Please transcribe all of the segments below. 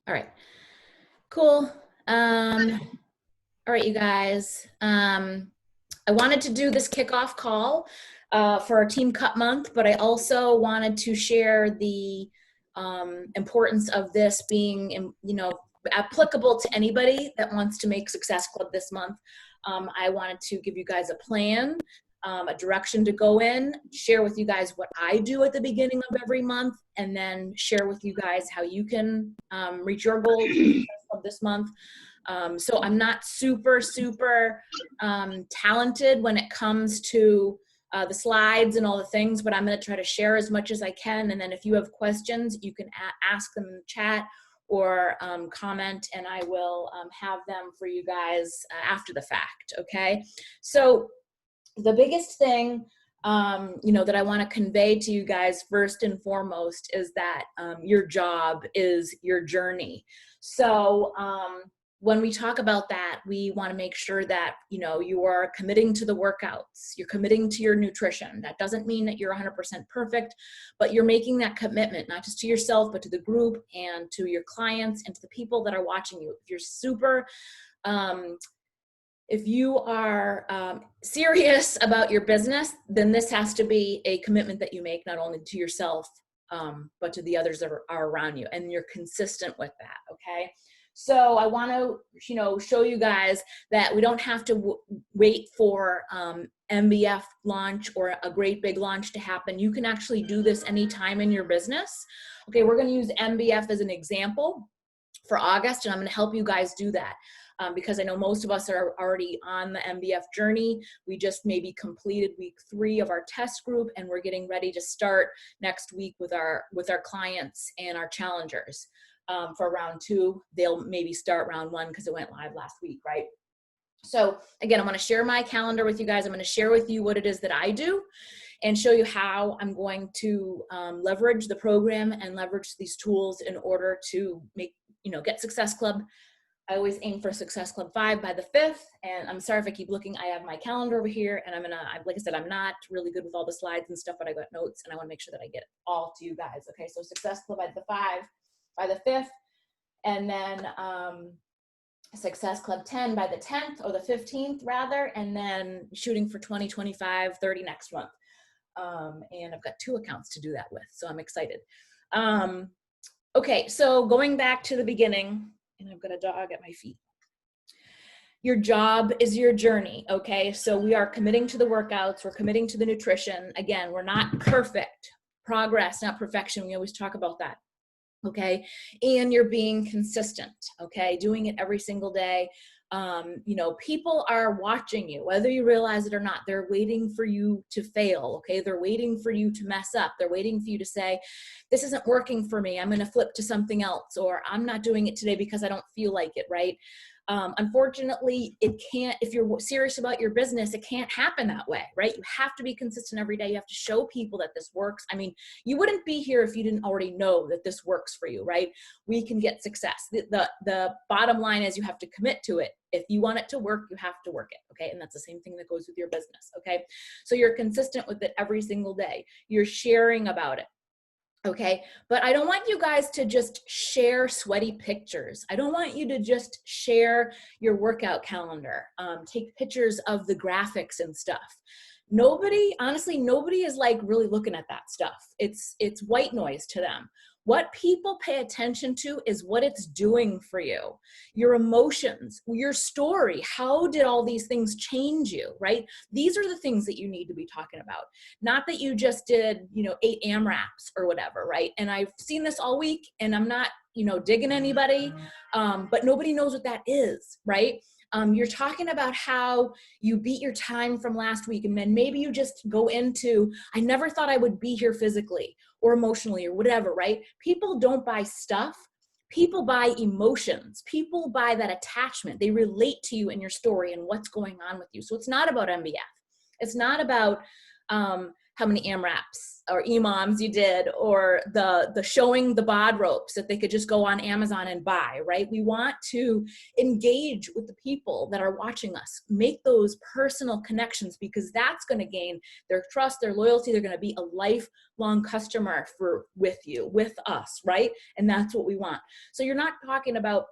All right, cool. All right, you guys. I wanted to do this kickoff call for our Team Cut Month, but I also wanted to share the importance of this being, applicable to anybody that wants to make Success Club this month. I wanted to give you guys a plan, a direction to go in, share with you guys what I do at the beginning of every month, and then share with you guys how you can reach your goals of this month. So I'm not super talented when it comes to the slides and all the things, but I'm going to try to share as much as I can. And then if you have questions, you can ask them in the chat or comment, and I will have them for you guys after the fact. Okay. So the biggest thing, that I want to convey to you guys first and foremost is that your job is your journey. So when we talk about that, we want to make sure that, you are committing to the workouts, you're committing to your nutrition. That doesn't mean that you're 100% perfect, but you're making that commitment, not just to yourself, but to the group and to your clients and to the people that are watching you. If you're if you are serious about your business, then this has to be a commitment that you make not only to yourself, but to the others that are around you, and you're consistent with that, okay? So I want to, show you guys that we don't have to wait for MBF launch or a great big launch to happen. You can actually do this anytime in your business. Okay, we're going to use MBF as an example for August, and I'm going to help you guys do that. Because I know most of us are already on the MBF journey. We just maybe completed week 3 of our test group, and we're getting ready to start next week with our clients and our challengers for round 2. They'll maybe start round 1 because it went live last week, right? So again, I'm going to share my calendar with you guys. I'm going to share with you what it is that I do and show you how I'm going to leverage the program and leverage these tools in order to make, get Success Club. I always aim for Success Club 5 by the 5th, and I'm sorry if I keep looking. I have my calendar over here, and like I said, I'm not really good with all the slides and stuff, but I got notes, and I want to make sure that I get it all to you guys. Okay, so Success Club by the 5th, and then Success Club 10 by the 10th, or the 15th rather, and then shooting for 20, 25, 30 next month. And I've got 2 accounts to do that with, so I'm excited. Okay, so going back to the beginning, and I've got a dog at my feet. Your job is your journey, okay? So we are committing to the workouts, we're committing to the nutrition. Again, we're not perfect. Progress, not perfection. We always talk about that, okay? And you're being consistent, okay? Doing it every single day. People are watching you, whether you realize it or not. They're waiting for you to fail, okay? They're waiting for you to mess up. They're waiting for you to say, this isn't working for me. I'm going to flip to something else, or I'm not doing it today because I don't feel like it, right? Unfortunately, it can't, if you're serious about your business, it can't happen that way, right? You have to be consistent every day. You have to show people that this works. I mean, you wouldn't be here if you didn't already know that this works for you, right? We can get success. The bottom line is you have to commit to it. If you want it to work, you have to work it, okay? And that's the same thing that goes with your business, okay? So you're consistent with it every single day. You're sharing about it. Okay, but I don't want you guys to just share sweaty pictures. I don't want you to just share your workout calendar, take pictures of the graphics and stuff. Honestly, nobody is like really looking at that stuff. It's white noise to them. What people pay attention to is what it's doing for you, your emotions, your story. How did all these things change you, right? These are the things that you need to be talking about. Not that you just did, 8 AMRAPs or whatever, right? And I've seen this all week, and I'm not, digging anybody, but nobody knows what that is, right? You're talking about how you beat your time from last week, and then maybe you just go into, I never thought I would be here physically or emotionally or whatever, right? People don't buy stuff. People buy emotions. People buy that attachment. They relate to you and your story and what's going on with you. So it's not about MBF. It's not about how many AMRAPs or EMOMs you did, or the showing the bod ropes that they could just go on Amazon and buy, right? We want to engage with the people that are watching us, make those personal connections, because that's going to gain their trust, their loyalty. They're going to be a lifelong customer with you, with us, right? And that's what we want. So you're not talking about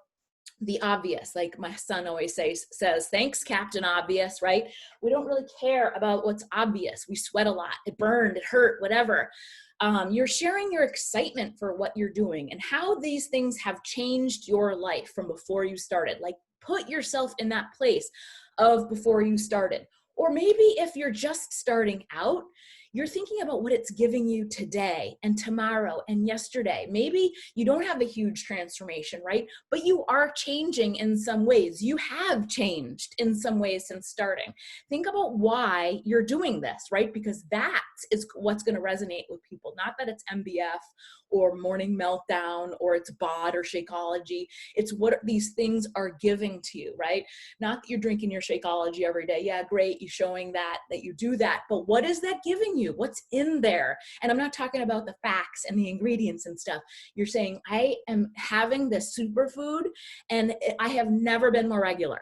the obvious, like my son always says, thanks, Captain Obvious, right? We don't really care about what's obvious. We sweat a lot. It burned, it hurt, whatever. You're sharing your excitement for what you're doing and how these things have changed your life from before you started. Like, put yourself in that place of before you started. Or maybe if you're just starting out, you're thinking about what it's giving you today and tomorrow and yesterday. Maybe you don't have a huge transformation, right? But you are changing in some ways. You have changed in some ways since starting. Think about why you're doing this, right? Because that is what's going to resonate with people. Not that it's MBF or morning meltdown or it's bod or Shakeology. It's what these things are giving to you, right? Not that you're drinking your Shakeology every day. Yeah, great. You're showing that you do that. But what is that giving you? What's in there? And I'm not talking about the facts and the ingredients and stuff. You're saying, I am having this superfood and I have never been more regular.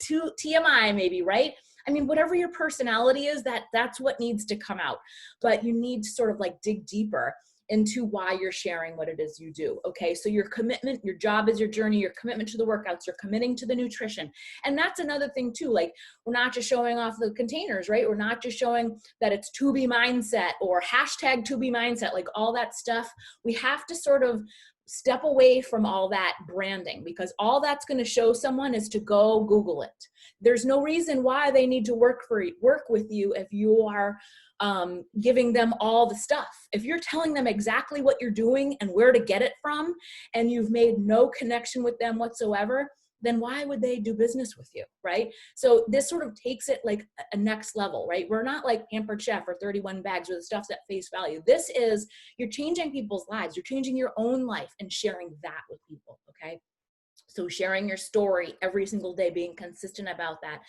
To TMI maybe, right? I mean, whatever your personality is, that's what needs to come out. But you need to sort of like dig deeper into why you're sharing what it is you do. Okay, so your commitment, your job is your journey, your commitment to the workouts, you're committing to the nutrition. And that's another thing too, like we're not just showing off the containers, right? We're not just showing that it's to be mindset or hashtag to be mindset, like all that stuff. We have to sort of step away from all that branding, because all that's going to show someone is to go Google it. There's no reason why they need to work with you if you are giving them all the stuff. If you're telling them exactly what you're doing and where to get it from, and you've made no connection with them whatsoever, then why would they do business with you, right? So this sort of takes it like a next level, right? We're not like Pampered Chef or 31 bags or the stuff's at face value. This is, you're changing people's lives. You're changing your own life and sharing that with people, okay? So sharing your story every single day, being consistent about that.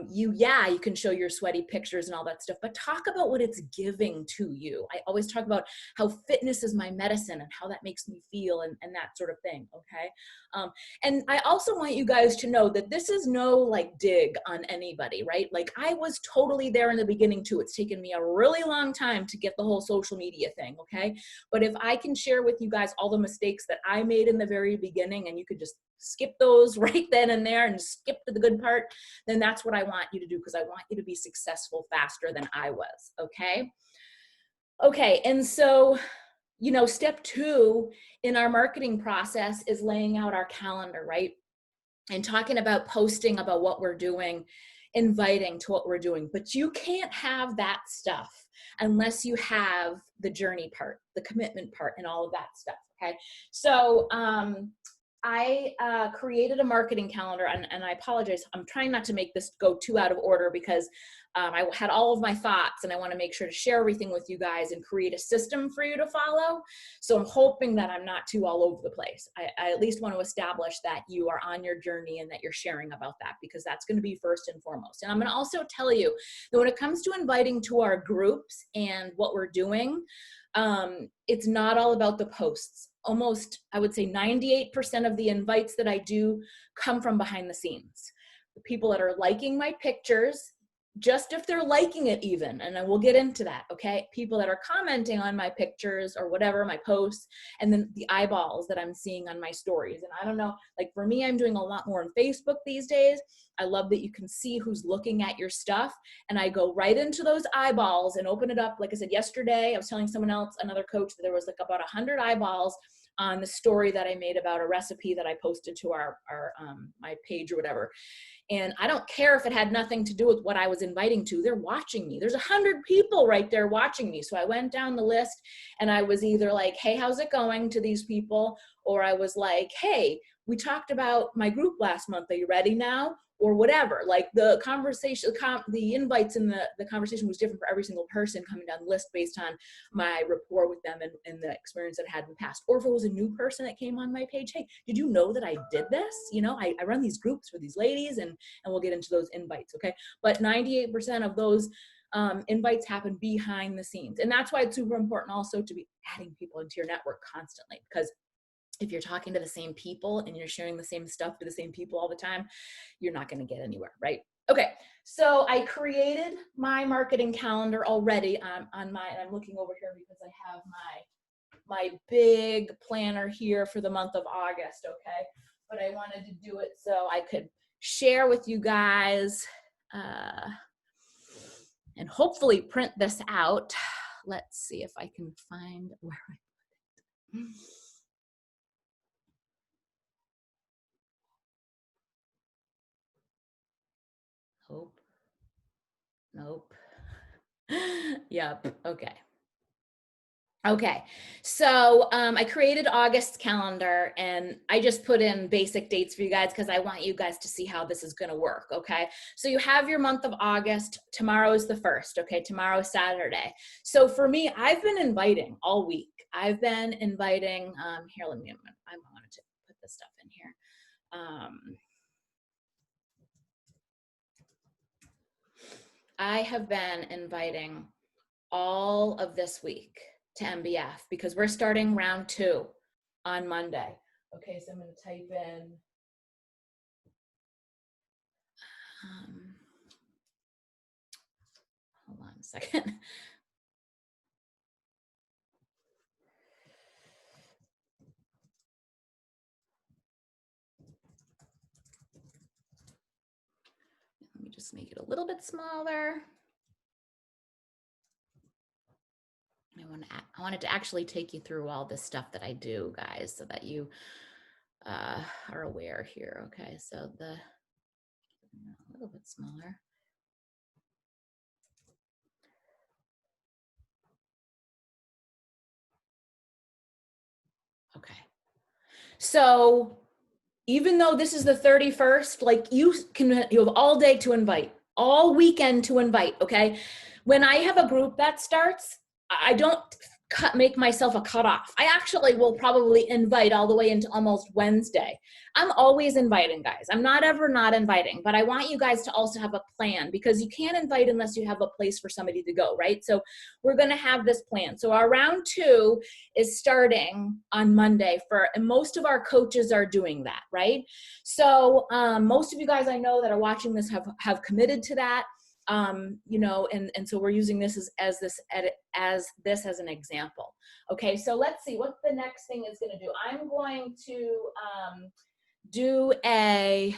You can show your sweaty pictures and all that stuff, but talk about what it's giving to you. I always talk about how fitness is my medicine and how that makes me feel and that sort of thing, okay? And I also want you guys to know that this is no like dig on anybody, right? Like I was totally there in the beginning too. It's taken me a really long time to get the whole social media thing, okay? But if I can share with you guys all the mistakes that I made in the very beginning, and you could just skip those right then and there and skip to the good part, then that's what I want you to do, because I want you to be successful faster than I was, okay? Okay, and so, step 2 in our marketing process is laying out our calendar, right? And talking about posting about what we're doing, inviting to what we're doing. But you can't have that stuff unless you have the journey part, the commitment part, and all of that stuff, okay? So, I created a marketing calendar, and I apologize. I'm trying not to make this go too out of order, because I had all of my thoughts, and I want to make sure to share everything with you guys and create a system for you to follow. So I'm hoping that I'm not too all over the place. I at least want to establish that you are on your journey and that you're sharing about that, because that's going to be first and foremost. And I'm going to also tell you that when it comes to inviting to our groups and what we're doing, it's not all about the posts. Almost, I would say 98% of the invites that I do come from behind the scenes. The people that are liking my pictures, just if they're liking it even, and I will get into that, okay? People that are commenting on my pictures or whatever, my posts, and then the eyeballs that I'm seeing on my stories. And I don't know, like for me, I'm doing a lot more on Facebook these days. I love that you can see who's looking at your stuff, and I go right into those eyeballs and open it up. Like I said yesterday, I was telling someone else, another coach, that there was like about 100 eyeballs on the story that I made about a recipe that I posted to my page or whatever. And I don't care if it had nothing to do with what I was inviting to. They're watching me. There's 100 people right there watching me. So I went down the list, and I was either like, hey, how's it going to these people? Or I was like, hey, we talked about my group last month. Are you ready now? Or whatever. Like the conversation, the invites in the conversation was different for every single person coming down the list based on my rapport with them and the experience that I had in the past. Or if it was a new person that came on my page, hey, did you know that I did this? I run these groups for these ladies, and we'll get into those invites, okay? But 98% of those Invites happen behind the scenes. And that's why it's super important also to be adding people into your network constantly, because if you're talking to the same people and you're sharing the same stuff to the same people all the time, you're not going to get anywhere, right? Okay, so I created my marketing calendar already on my, and I'm looking over here because I have my big planner here for the month of August, okay? But I wanted to do it so I could share with you guys and hopefully print this out. Let's see if I can find where I put it. Nope. Yep. Okay. Okay. So I created August's calendar and I just put in basic dates for you guys because I want you guys to see how this is going to work. Okay. So you have your month of August. Tomorrow is the 1st. Okay. Tomorrow is Saturday. So for me, I've been inviting all week. I've been inviting, here, I wanted to put this stuff in here. I have been inviting all of this week to MBF because we're starting round 2 on Monday. Okay, so I'm going to type in hold on a second. Let me just make it a little bit smaller. I wanted to actually take you through all this stuff that I do, guys, so that you are aware here. Okay, so a little bit smaller. Okay, so even though this is the 31st, like you have all day to invite, all weekend to invite. Okay, when I have a group that starts, I don't make myself a cutoff. I actually will probably invite all the way into almost Wednesday. I'm always inviting, guys. I'm not ever not inviting, but I want you guys to also have a plan because you can't invite unless you have a place for somebody to go, right? So we're going to have this plan. So our round 2 is starting on Monday and most of our coaches are doing that, right? So most of you guys I know that are watching this have committed to that. You know, and so we're using this as an example. Okay, so let's see what the next thing is going to do. I'm going to do a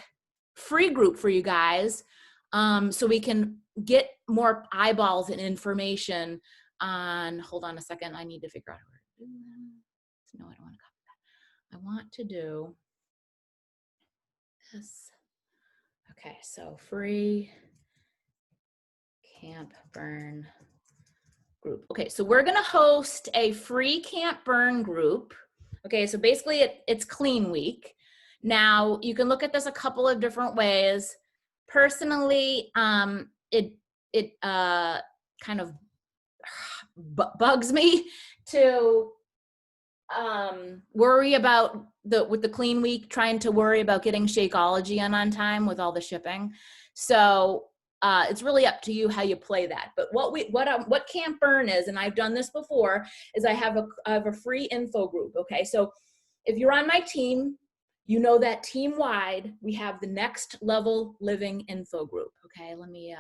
free group for you guys so we can get more eyeballs and information on, hold on a second, I need to figure out how to do that. No, I don't want to copy that. I want to do this. Okay, so free Camp Burn group. Okay, so we're gonna host a free Camp Burn group. Okay, so basically it's clean week. Now you can look at this a couple of different ways. Personally, it kind of bugs me to worry about with the clean week, trying to worry about getting Shakeology on time with all the shipping. So it's really up to you how you play that. But what Camp Burn is, and I've done this before, is I have a free info group. Okay, so if you're on my team, you know that team-wide we have the Next Level Living info group. Okay, let me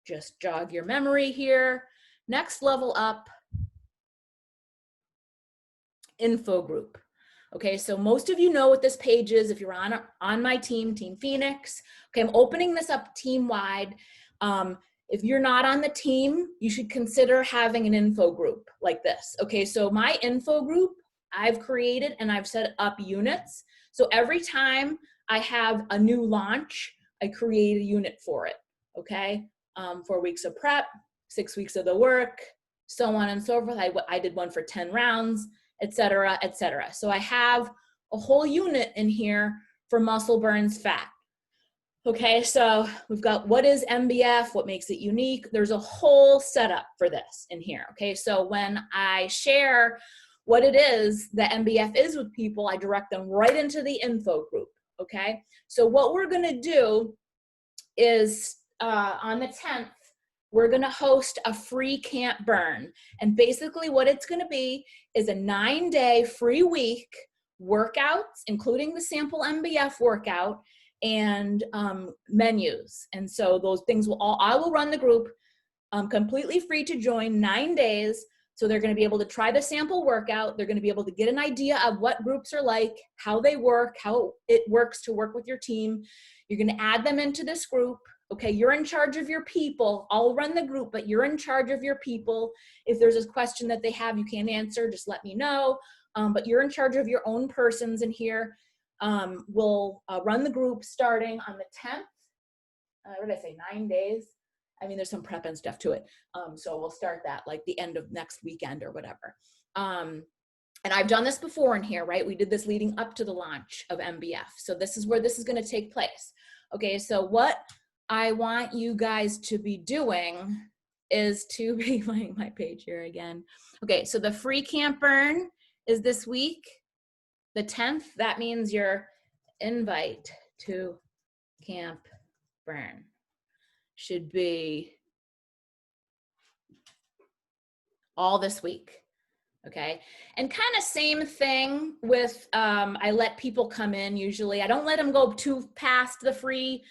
just jog your memory here. Next Level Up info group. Okay, so most of you know what this page is if you're on my team, Team Phoenix. Okay, I'm opening this up team-wide. If you're not on the team, you should consider having an info group like this. Okay, so my info group, I've created and I've set up units. So every time I have a new launch, I create a unit for it. Okay, 4 weeks of prep, 6 weeks of the work, so on and so forth. I did one for 10 rounds. Etc., etc. So I have a whole unit in here for muscle burns fat. Okay, so we've got what is MBF, what makes it unique. There's a whole setup for this in here. Okay, so when I share what it is that MBF is with people, I direct them right into the info group. Okay, so what we're gonna do is on the 10th, we're going to host a free camp burn. And basically what it's going to be is a 9-day free week workouts, including the sample MBF workout, and menus. And so those things I will run the group completely free to join, 9 days. So they're going to be able to try the sample workout. They're going to be able to get an idea of what groups are like, how they work, how it works to work with your team. You're going to add them into this group. Okay, you're in charge of your people. I'll run the group, but you're in charge of your people. If there's a question that they have you can't answer, just let me know. But you're in charge of your own persons in here. We'll run the group starting on the 10th. What did I say, 9 days? I mean, there's some prep and stuff to it. So we'll start that like the end of next weekend or whatever. And I've done this before in here, right? We did this leading up to the launch of MBF. So this is where this is going to take place. Okay, so what I want you guys to be doing is to be my page here again. Okay, so the free camp burn is this week, the 10th. That means your invite to camp burn should be all this week. Okay, and kind of same thing with, I let people come in usually. I don't let them go too past the free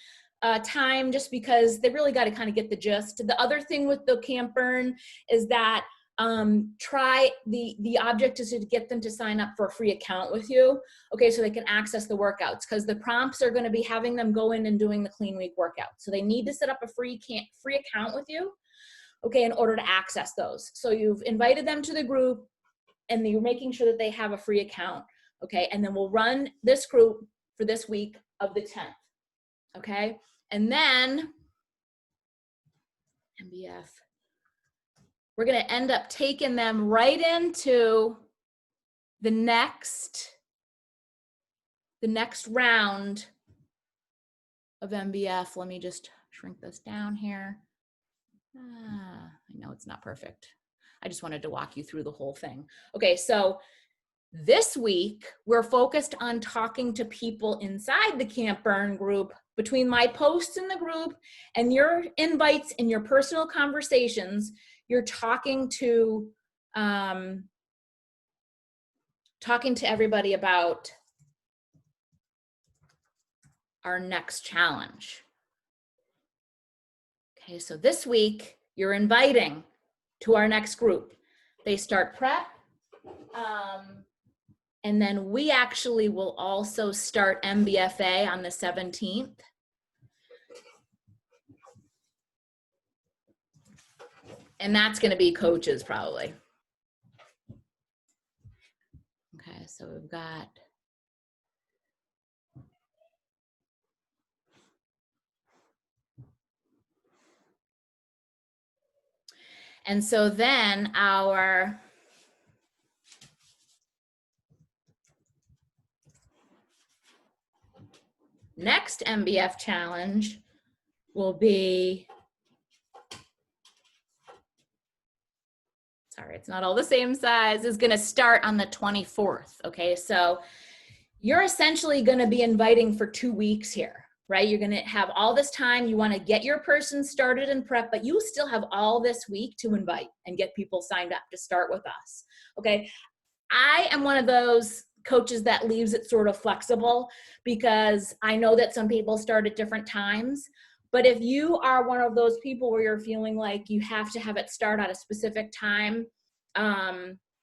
time, just because they really got to kind of get the gist. The other thing with the camp burn is that the object is to get them to sign up for a free account with you, okay, so they can access the workouts, because the prompts are going to be having them go in and doing the clean week workout. So they need to set up a free account with you, okay, in order to access those. So you've invited them to the group and you're making sure that they have a free account, okay, and then we'll run this group for this week of the 10th, okay, and then MBF. We're going to end up taking them right into the next round of MBF. Let me just shrink this down here. I know it's not perfect. I just wanted to walk you through the whole thing. Okay, so this week, we're focused on talking to people inside the Camp Burn group. Between my posts in the group and your invites and your personal conversations, you're talking to everybody about our next challenge. Okay, so this week, you're inviting to our next group. They start prep, and then we actually will also start MBFA on the 17th. And that's going to be coaches probably. Okay, so we've got and so then our next MBF challenge will be, sorry, it's not all the same size, is going to start on the 24th. Okay, so you're essentially going to be inviting for 2 weeks here, right? You're going to have all this time. You want to get your person started in prep, but you still have all this week to invite and get people signed up to start with us. Okay, I am one of those coaches that leaves it sort of flexible, because I know that some people start at different times. But if you are one of those people where you're feeling like you have to have it start at a specific time,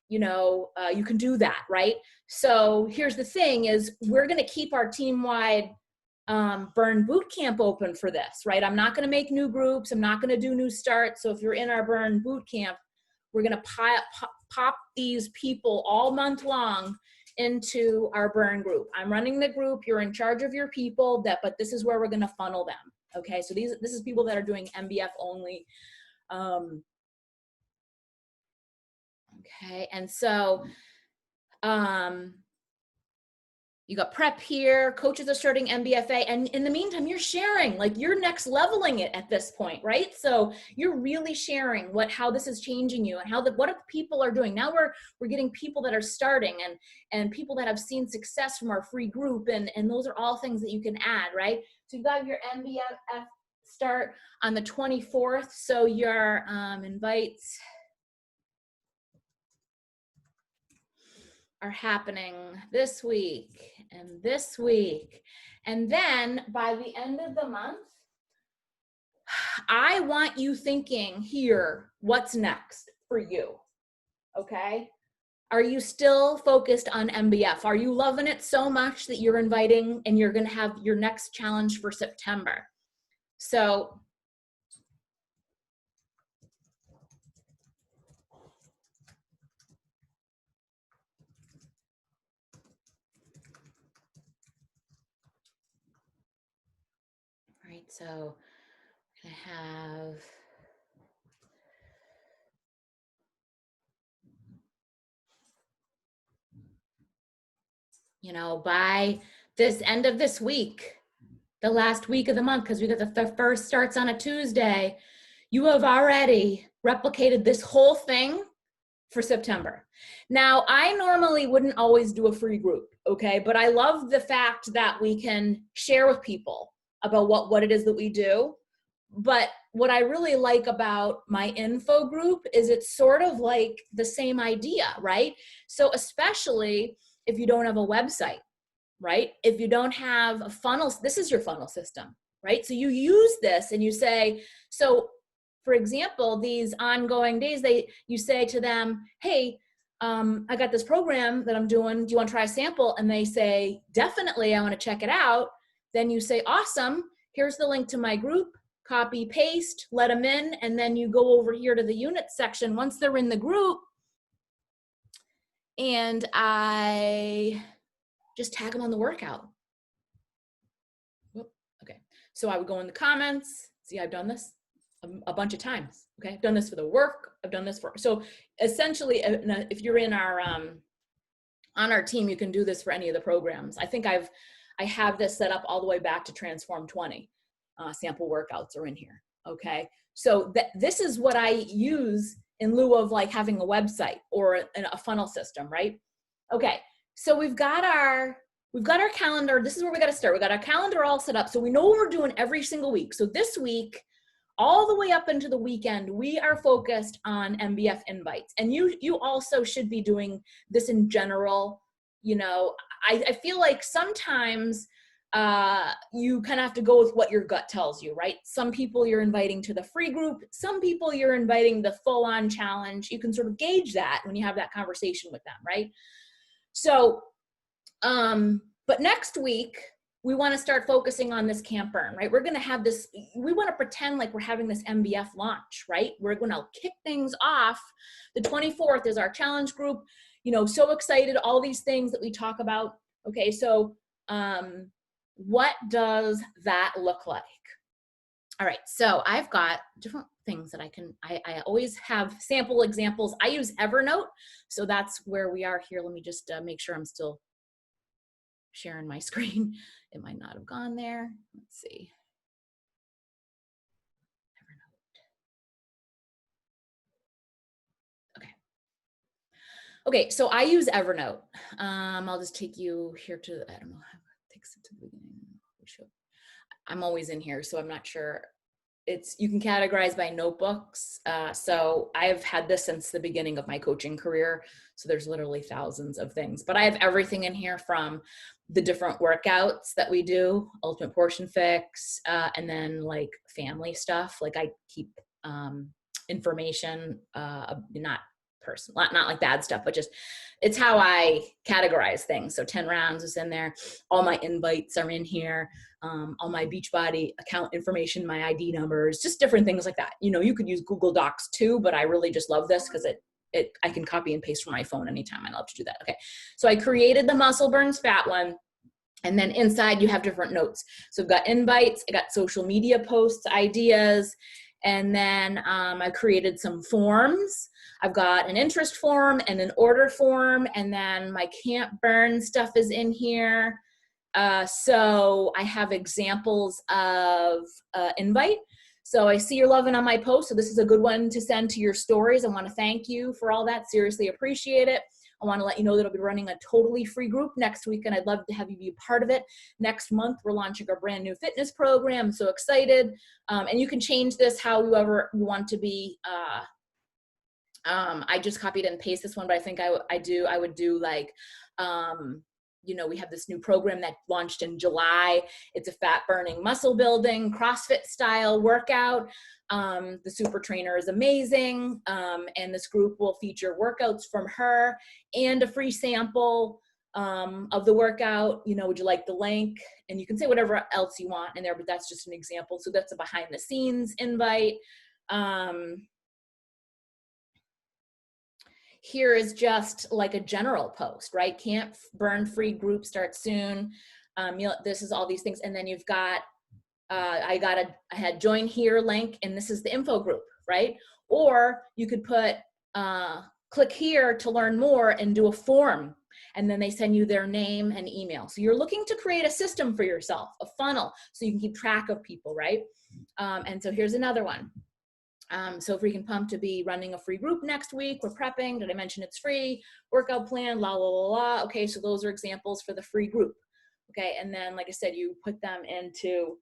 you can do that, right? So here's the thing is, we're going to keep our team-wide Burn Boot Camp open for this, right? I'm not going to make new groups. I'm not going to do new starts. So if you're in our Burn Boot Camp, we're going to pop these people all month long into our burn group. I'm running the group. You're in charge of your people, but this is where we're going to funnel them. Okay, so this is people that are doing MBF only. Okay, and so you got prep here, coaches are starting MBFA, and in the meantime, you're sharing, like you're next leveling it at this point, right? So you're really sharing how this is changing you and what people are doing. Now we're getting people that are starting and people that have seen success from our free group, and those are all things that you can add, right? So you've got your MBF start on the 24th. So your invites are happening this week and this week. And then by the end of the month, I want you thinking here, what's next for you, okay? Are you still focused on MBF? Are you loving it so much that you're inviting and you're gonna have your next challenge for September? So, all right, so I'm gonna have, you know, by this end of this week, the last week of the month, because we got the first starts on a Tuesday, you have already replicated this whole thing for September. Now, I normally wouldn't always do a free group, okay? But I love the fact that we can share with people about what it is that we do. But what I really like about my info group is it's sort of like the same idea, right? So especially if you don't have a website, right? If you don't have a funnel, this is your funnel system, right? So you use this and you say, so for example, these ongoing days, you say to them, hey, I got this program that I'm doing. Do you want to try a sample? And they say, definitely, I want to check it out. Then you say, awesome. Here's the link to my group. Copy, paste, let them in. And then you go over here to the unit section once they're in the group. And I just tag them on the workout. Okay. So I would go in the comments. See, I've done this a bunch of times. Okay. I've done this for the work. I've done this for, so essentially if you're in our, on our team, you can do this for any of the programs. I think I have this set up all the way back to Transform 20. Sample workouts are in here. Okay. So this is what I use in lieu of like having a website or a funnel system, right? Okay. So we've got our calendar. This is where we got to start. We got our calendar all set up. So we know what we're doing every single week. So this week, all the way up into the weekend, we are focused on MBF invites. And you also should be doing this in general. You know, I feel like sometimes you kind of have to go with what your gut tells you, right? Some people you're inviting to the free group. Some people you're inviting the full-on challenge. You can sort of gauge that when you have that conversation with them, right? So, but next week, we want to start focusing on this camp burn, right? We're going to have this, we want to pretend like we're having this MBF launch, right? We're going to kick things off. The 24th is our challenge group, you know, so excited, all these things that we talk about. Okay, so what does that look like? All right, so I've got different things that I always have sample examples. I use Evernote, so that's where we are here. Let me just make sure I'm still sharing my screen. It might not have gone there. Let's see. Evernote. Okay. Okay, so I use Evernote. I'll just take you here to, I don't know how it takes it to the beginning. I'm always in here, so I'm not sure. You can categorize by notebooks. So I've had this since the beginning of my coaching career. So there's literally thousands of things, but I have everything in here from the different workouts that we do, Ultimate Portion Fix, and then like family stuff. Like I keep information, not personal, not like bad stuff, but just it's how I categorize things. So 10 rounds is in there. All my invites are in here. All my Beachbody account information, my ID numbers, just different things like that. You know, you could use Google Docs too, but I really just love this because I can copy and paste from my phone anytime. I love to do that. Okay. So I created the muscle burns fat one. And then inside you have different notes. So I've got invites, I got social media posts, ideas, and then I created some forms. I've got an interest form and an order form, and then my camp burn stuff is in here. So I have examples of invite. So I see you're loving on my post. So this is a good one to send to your stories. I want to thank you for all that. Seriously appreciate it. I want to let you know that I'll be running a totally free group next week, and I'd love to have you be a part of it. Next month, we're launching our brand new fitness program. I'm so excited. And you can change this however you want to be. I just copied and pasted this one, but I think I would do like, you know, we have this new program that launched in July. It's a fat burning, muscle building, CrossFit style workout. The super trainer is amazing. And this group will feature workouts from her and a free sample of the workout. You know, would you like the link? And you can say whatever else you want in there, but that's just an example. So that's a behind the scenes invite. Here is just like a general post, right? Can't burn free group starts soon. This is all these things. And then you've got, I had join here link, and this is the info group, right? Or you could put, click here to learn more and do a form. And then they send you their name and email. So you're looking to create a system for yourself, a funnel, so you can keep track of people, right? And so here's another one. So Freaking Pumped to be running a free group next week. We're prepping. Did I mention it's free? Workout plan, la, la, la, la. Okay, so those are examples for the free group. Okay, and then, like I said, you put them into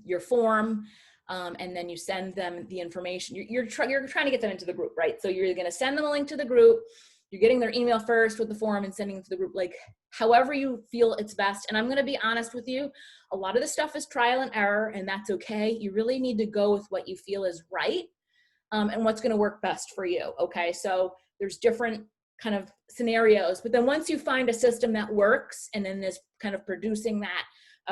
your form, and then you send them the information. You're trying to get them into the group, right? So you're going to send them a link to the group. You're getting their email first with the form and sending it to the group, like however you feel it's best. And I'm going to be honest with you. A lot of this stuff is trial and error, and that's okay. You really need to go with what you feel is right, and what's going to work best for you. Okay. So there's different kind of scenarios, but then once you find a system that works and then is kind of producing that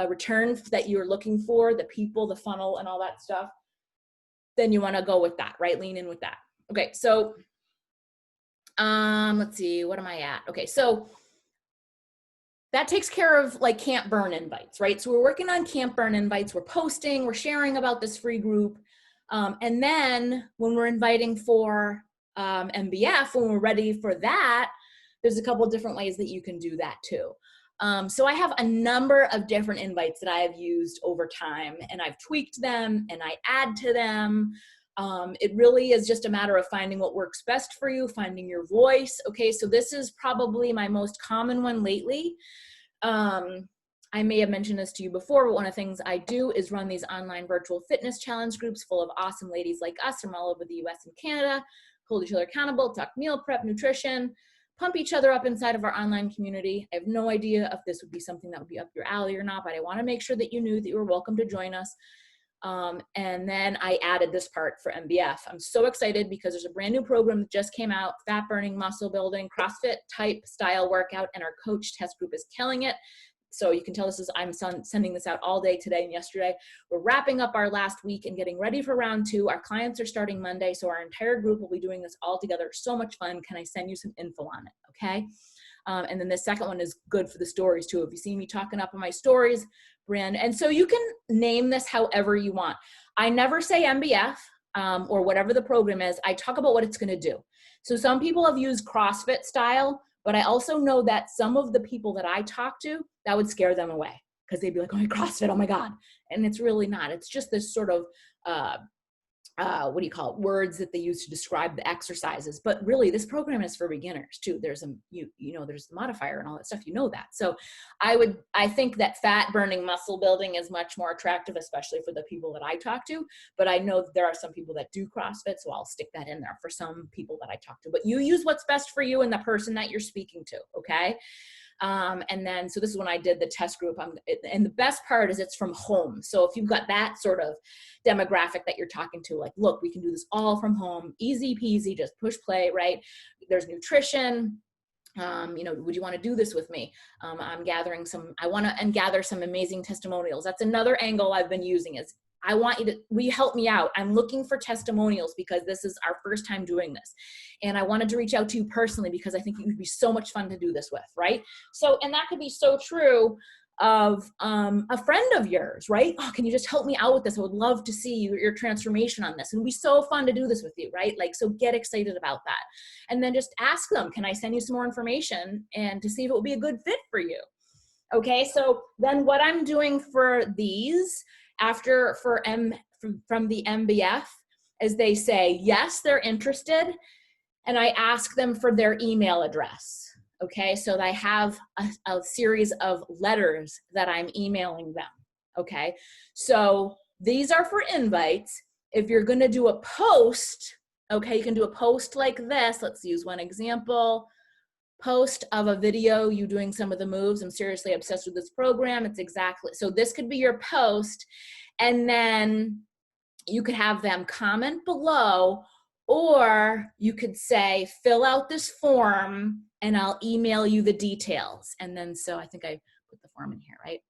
return that you're looking for, the people, the funnel, and all that stuff, then you want to go with that, right? Lean in with that. Okay. So let's see, what am I at? Okay, so that takes care of like can't burn invites, right? So we're working on can't burn invites. We're posting, we're sharing about this free group. And then when we're inviting for MBF, when we're ready for that, there's a couple of different ways that you can do that too. So I have a number of different invites that I have used over time, and I've tweaked them and I add to them. It really is just a matter of finding what works best for you, finding your voice. Okay, so this is probably my most common one lately. I may have mentioned this to you before, but one of the things I do is run these online virtual fitness challenge groups full of awesome ladies like us from all over the US and Canada, hold each other accountable, talk meal prep, nutrition, pump each other up inside of our online community. I have no idea if this would be something that would be up your alley or not, but I want to make sure that you knew that you were welcome to join us. And then I added this part for MBF. I'm so excited because there's a brand new program that just came out, fat burning, muscle building, CrossFit type style workout, and our coach test group is killing it. So you can tell I'm sending this out all day today and yesterday. We're wrapping up our last week and getting ready for round 2. Our clients are starting Monday, so our entire group will be doing this all together. So much fun. Can I send you some info on it? Okay. And then the second one is good for the stories too. If you see me talking up on my stories, brand. And so you can name this however you want. I never say MBF or whatever the program is. I talk about what it's going to do. So some people have used CrossFit style, but I also know that some of the people that I talk to, that would scare them away because they'd be like, oh, CrossFit, oh my God. And it's really not. It's just this sort of, what do you call it? Words that they use to describe the exercises. But really, this program is for beginners too. There's there's the modifier and all that stuff. You know that. So I think that fat burning muscle building is much more attractive, especially for the people that I talk to. But I know that there are some people that do CrossFit, so I'll stick that in there for some people that I talk to. But you use what's best for you and the person that you're speaking to. Okay. And then, so this is when I did the test group. And the best part is it's from home. So if you've got that sort of demographic that you're talking to, like, look, we can do this all from home, easy peasy, just push play, right? There's nutrition. Would you want to do this with me? I want to gather some amazing testimonials. That's another angle I've been using is will you help me out? I'm looking for testimonials because this is our first time doing this. And I wanted to reach out to you personally because I think it would be so much fun to do this with, right? So, and that could be so true of a friend of yours, right? Oh, can you just help me out with this? I would love to see your transformation on this. And it'd be so fun to do this with you, right? Like, so get excited about that. And then just ask them, can I send you some more information and to see if it would be a good fit for you? Okay, so then what I'm doing for these from the MBF is they say, yes, they're interested. and I ask them for their email address. Okay, so I have a series of letters that I'm emailing them. Okay, so these are for invites. If you're going to do a post, okay, you can do a post like this. Let's use one example. Post of a video, you doing some of the moves. I'm seriously obsessed with this program. It's exactly, so this could be your post, and then you could have them comment below, or you could say, fill out this form and I'll email you the details. And then, so I think I put the form in here, right?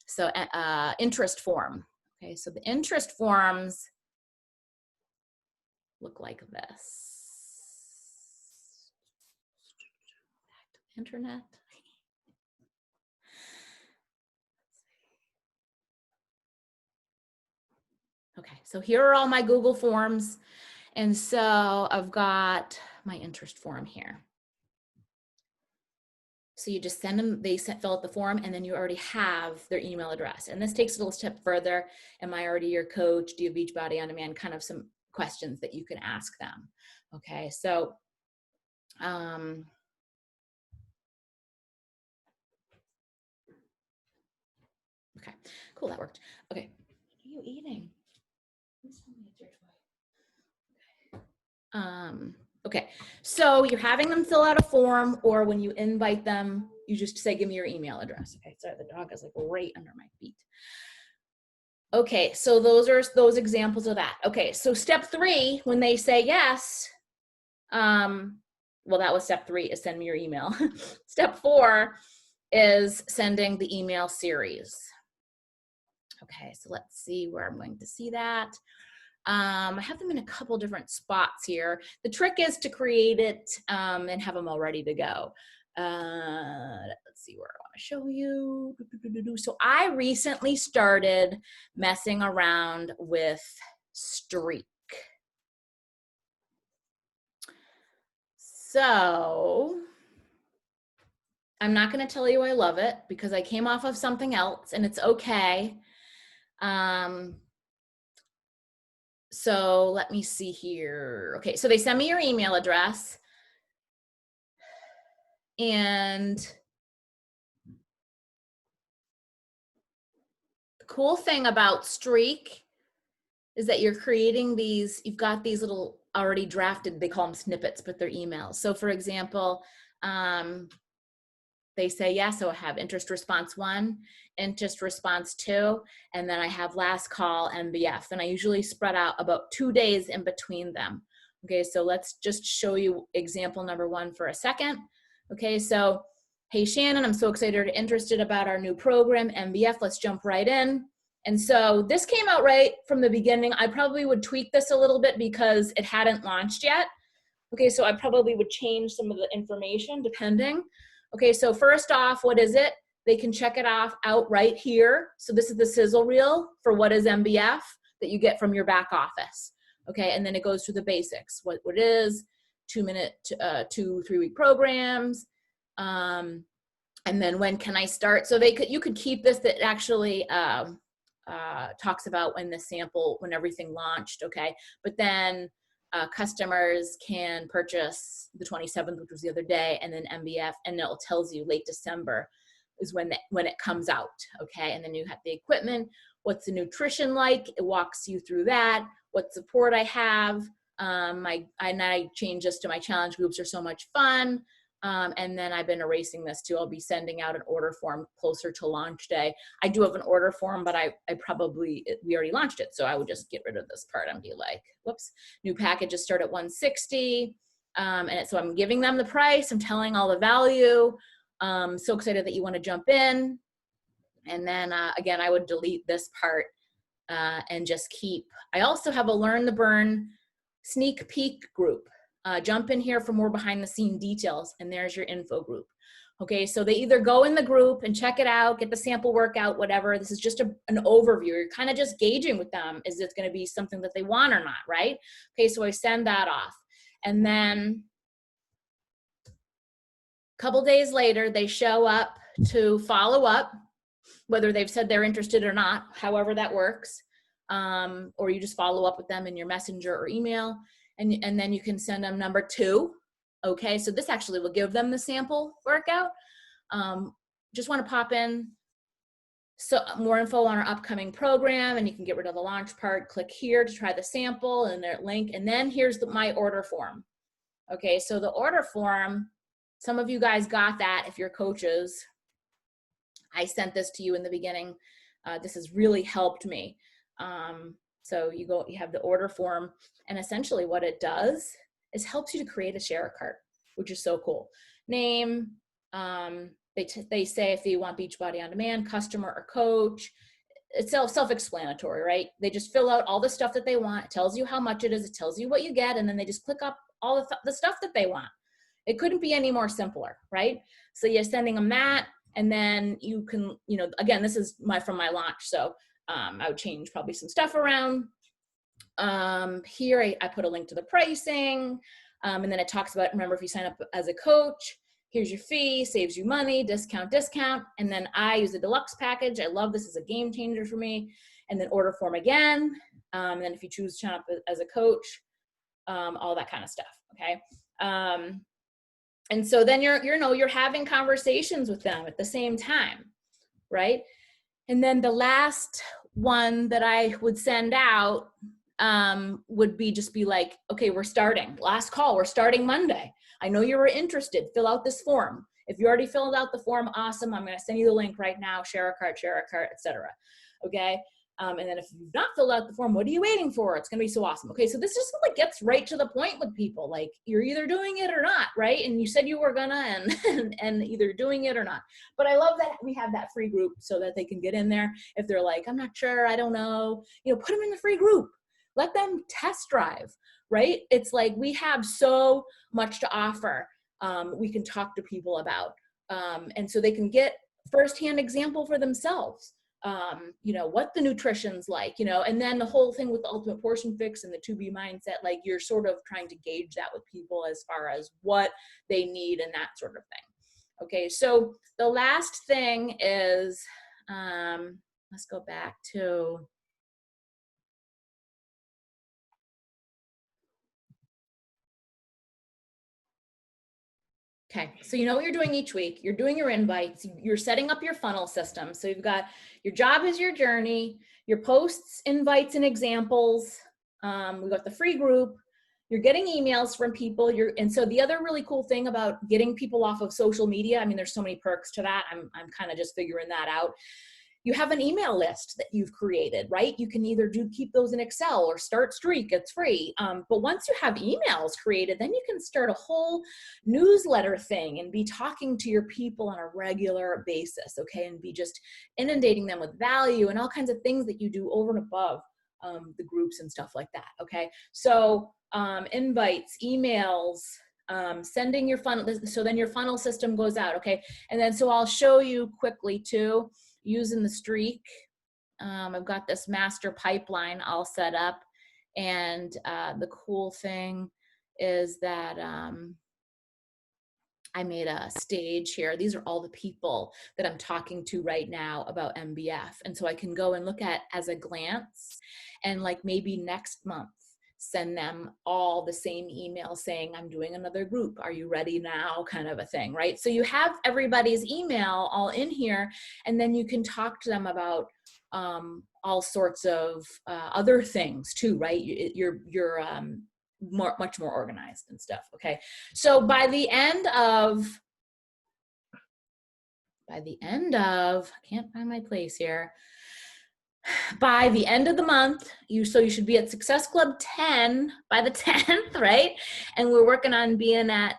So interest form. Okay, so the interest forms look like this. Internet. Okay, so here are all my Google Forms. And so I've got my interest form here. So you just send them, they fill out the form, and then you already have their email address. And this takes it a little step further. Am I already your coach? Do you have Beachbody on Demand? Kind of some questions that you can ask them. Okay, so okay, cool, that worked. Okay, what are you eating? Please tell me it's your toy. Okay, so you're having them fill out a form, or when you invite them, you just say, give me your email address. Okay, sorry, the dog is like right under my feet. Okay, so those are those examples of that. Okay, so step 3, when they say yes, well, that was step 3, is send me your email. Step 4 is sending the email series. Okay, so let's see where I'm going to see that. I have them in a couple different spots here. The trick is to create it and have them all ready to go. Let's see where I want to show you. So I recently started messing around with Streak. So I'm not going to tell you I love it because I came off of something else, and it's okay. So let me see here. Okay, so they send me your email address, and the cool thing about Streak is that you're creating these, you've got these little already drafted, they call them snippets, but they're emails. So for example, they say, yeah, so I have interest response 1, interest response 2, and then I have last call MBF. And I usually spread out about 2 days in between them. Okay, so let's just show you example number 1 for a second. Okay, so, hey Shannon, I'm so excited or interested about our new program, MBF, let's jump right in. And so this came out right from the beginning. I probably would tweak this a little bit because it hadn't launched yet. Okay, so I probably would change some of the information depending. Okay, so first off, what is it? They can check it out right here. So this is the sizzle reel for what is MBF that you get from your back office. Okay, and then it goes through the basics. What it is, 2-minute, 2-3-week programs, and then when can I start? So you could keep this, that actually talks about when the sample, when everything launched. Okay, but then customers can purchase the 27th, which was the other day, and then MBF, and it tells you late December is when it comes out. Okay, and then you have the equipment. What's the nutrition like? It walks you through that. What support I have. I change this to my challenge groups are so much fun. And then I've been erasing this too. I'll be sending out an order form closer to launch day. I do have an order form, but we already launched it. So I would just get rid of this part and be like, whoops, new packages start at $160. So I'm giving them the price. I'm telling all the value. So excited that you want to jump in. And then again, I would delete this part and just keep. I also have a Learn the Burn sneak peek group. Jump in here for more behind the scene details, and there's your info group. Okay, so they either go in the group and check it out, get the sample workout, whatever. This is just an overview. You're kind of just gauging with them, is it going to be something that they want or not, right? Okay, so I send that off. And then a couple days later, they show up to follow up, whether they've said they're interested or not, however that works. Or you just follow up with them in your messenger or email. And then you can send them number 2. Okay, so this actually will give them the sample workout. Just want to pop in so more info on our upcoming program, and you can get rid of the launch part. Click here to try the sample and their link. And then here's my order form. Okay, so the order form, some of you guys got that if you're coaches. I sent this to you in the beginning. This has really helped me. So you have the order form, and essentially what it does is helps you to create a share cart, which is so cool. Name, they say if you want Beachbody On Demand, customer or coach. It's self-explanatory, right? They just fill out all the stuff that they want. It tells you how much it is. It tells you what you get, and then they just click up all the stuff that they want. It couldn't be any more simpler, right? So you're sending them that, and then you can, again, this is from my launch, so I would change probably some stuff around. Here I put a link to the pricing, and then it talks about, remember, if you sign up as a coach, here's your fee, saves you money, discount. And then I use the deluxe package. I love this as a game changer for me. And then order form again. And then if you choose to sign up as a coach, all that kind of stuff. Okay. And so then you're having conversations with them at the same time, right? And then the last one that I would send out would just be like, okay, we're starting. Last call, we're starting Monday. I know you were interested. Fill out this form. If you already filled out the form, awesome. I'm going to send you the link right now. Share a cart, etc. Okay. And then if you've not filled out the form, what are you waiting for? It's going to be so awesome. Okay. So this just like gets right to the point with people. Like, you're either doing it or not, right? And you said you were gonna, and either doing it or not. But I love that we have that free group so that they can get in there. If they're like, I'm not sure, I don't know, put them in the free group. Let them test drive, right? It's like we have so much to offer. We can talk to people about, and so they can get firsthand example for themselves. What the nutrition's like, and then the whole thing with the ultimate portion fix and the 2B mindset, like you're sort of trying to gauge that with people as far as what they need and that sort of thing. Okay, so the last thing is, let's go back to, okay, so you know what you're doing each week. You're doing your invites. You're setting up your funnel system. So you've got your job is your journey, your posts, invites, and examples. We've got the free group. You're getting emails from people. And so the other really cool thing about getting people off of social media, I mean, there's so many perks to that. I'm kind of just figuring that out. You have an email list that you've created, right? You can either keep those in Excel or start Streak, it's free. But once you have emails created, then you can start a whole newsletter thing and be talking to your people on a regular basis, okay? And be just inundating them with value and all kinds of things that you do over and above the groups and stuff like that, okay? So invites, emails, sending your funnel, so then your funnel system goes out, okay? And then so I'll show you quickly too, using the Streak. I've got this master pipeline all set up, and the cool thing is that I made a stage here. These are all the people that I'm talking to right now about MBF, and so I can go and look at as a glance, and like maybe next month send them all the same email saying, I'm doing another group. Are you ready now? Kind of a thing, right? So you have everybody's email all in here, and then you can talk to them about all sorts of other things too, right? You're much more organized and stuff. Okay. So by the end of, I can't find my place here. By the end of the month, you should be at Success Club 10 by the 10th, right? And we're working on being at,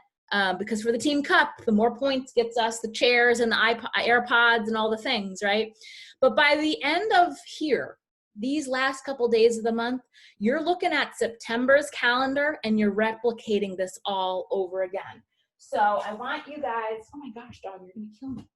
because for the Team Cup, the more points gets us the chairs and the AirPods and all the things, right? But by the end of here, these last couple days of the month, you're looking at September's calendar and you're replicating this all over again. So I want you guys, oh my gosh, dog, you're gonna kill me.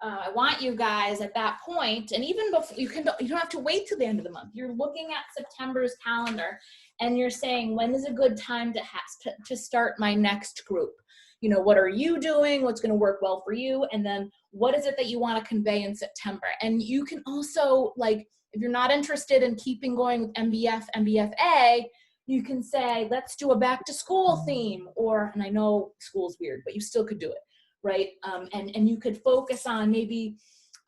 I want you guys at that point, and even before, you don't have to wait till the end of the month. You're looking at September's calendar and you're saying, when is a good time to start my next group? What are you doing? What's going to work well for you? And then what is it that you want to convey in September? And you can also, like, if you're not interested in keeping going with MBF, MBFA, You can say, let's do a back to school theme, or, and I know school's weird, but you still could do it, right? And you could focus on maybe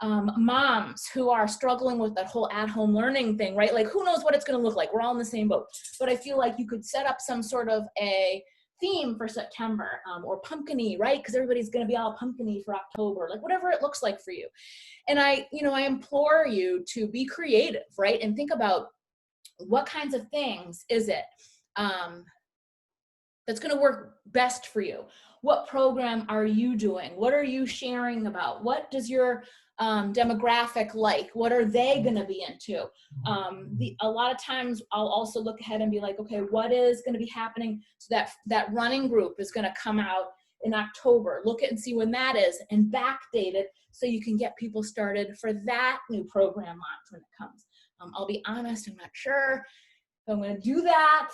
moms who are struggling with that whole at-home learning thing, right? Like, who knows what it's going to look like? We're all in the same boat. But I feel like you could set up some sort of a theme for September, or pumpkin-y, right? Because everybody's going to be all pumpkin-y for October, like whatever it looks like for you. And I implore you to be creative, right? And think about what kinds of things is it that's going to work best for you. What program are you doing? What are you sharing about? What does your demographic like? What are they going to be into? A lot of times I'll also look ahead and be like, okay, what is going to be happening? So that running group is going to come out in October. Look at and see when that is and backdate it so you can get people started for that new program launch when it comes. I'll be honest, I'm not sure if I'm going to do that.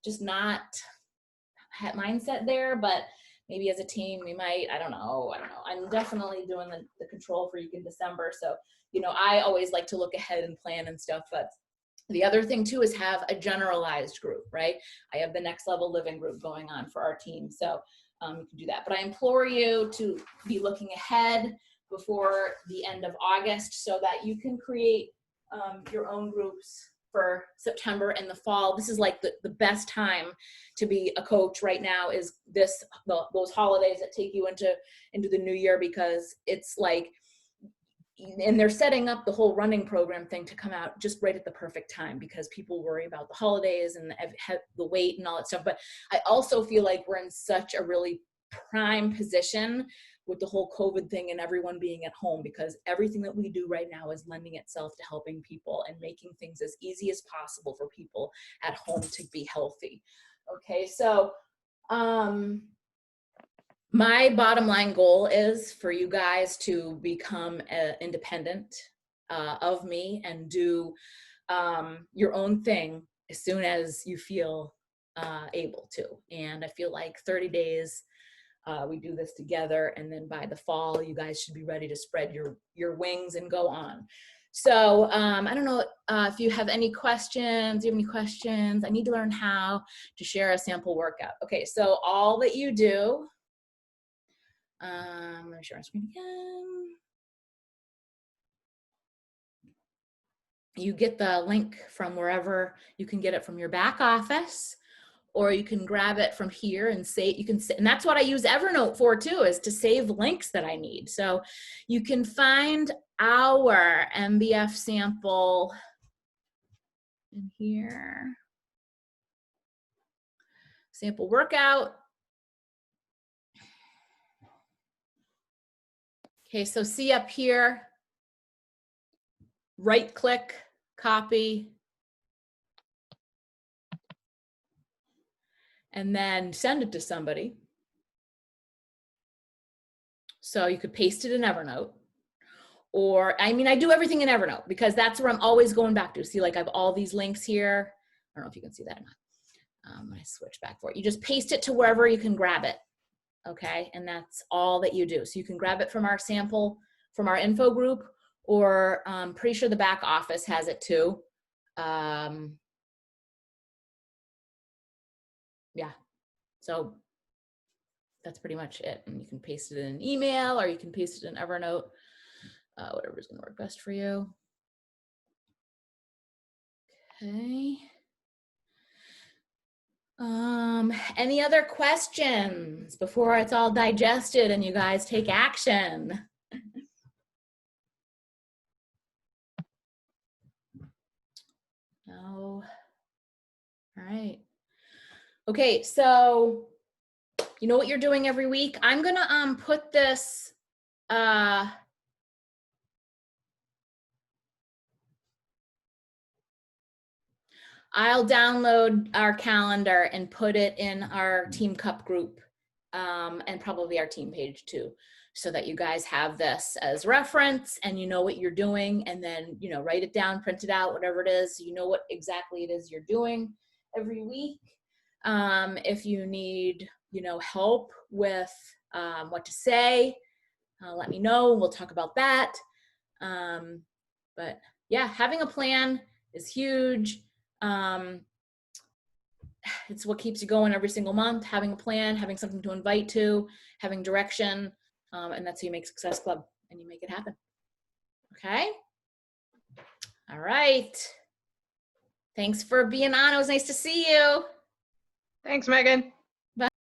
Just not have mindset there, but maybe as a team we might. I don't know. I'm definitely doing the control freak in December, so I always like to look ahead and plan and stuff. But the other thing too is have a generalized group, right? I have the next level living group going on for our team, so you can do that. But I implore you to be looking ahead before the end of August so that you can create your own groups for September and the fall. This is like the best time to be a coach right now, is those holidays that take you into the new year, because it's like, and they're setting up the whole running program thing to come out just right at the perfect time, because people worry about the holidays and the weight and all that stuff. But I also feel like we're in such a really prime position with the whole COVID thing and everyone being at home, because everything that we do right now is lending itself to helping people and making things as easy as possible for people at home to be healthy. Okay, so my bottom line goal is for you guys to become independent of me and do your own thing as soon as you feel able to. And I feel like 30 days, we do this together, and then by the fall, you guys should be ready to spread your wings and go on. So I don't know if you have any questions. Do you have any questions? I need to learn how to share a sample workout. Okay, so all that you do, I'm going to share my screen again. You get the link from wherever. You can get it from your back office, or you can grab it from here and save. And that's what I use Evernote for too, is to save links that I need. So you can find our MBF sample in here. Sample workout. Okay, so see up here, right click, copy, and then send it to somebody. So you could paste it in Evernote. Or, I mean, I do everything in Evernote because that's where I'm always going back to. See, like I have all these links here. I don't know if you can see that or not. When I switch back for it, you just paste it to wherever you can grab it. Okay, and that's all that you do. So you can grab it from our sample, from our info group, or I'm pretty sure the back office has it too. Yeah, so that's pretty much it. And you can paste it in an email, or you can paste it in Evernote, whatever's gonna work best for you. Okay. Any other questions before it's all digested and you guys take action? No. All right. Okay, so you know what you're doing every week? I'm gonna put this I'll download our calendar and put it in our Team Cup group, and probably our team page too, so that you guys have this as reference and you know what you're doing, and then, you know, write it down, print it out, whatever it is, so you know what exactly it is you're doing every week. If you need, you know, help with what to say, let me know. We'll talk about that. But yeah, having a plan is huge. it's what keeps you going every single month, having a plan, having something to invite to, having direction. And that's how you make Success Club and you make it happen. Okay. All right. Thanks for being on. It was nice to see you. Thanks, Megan.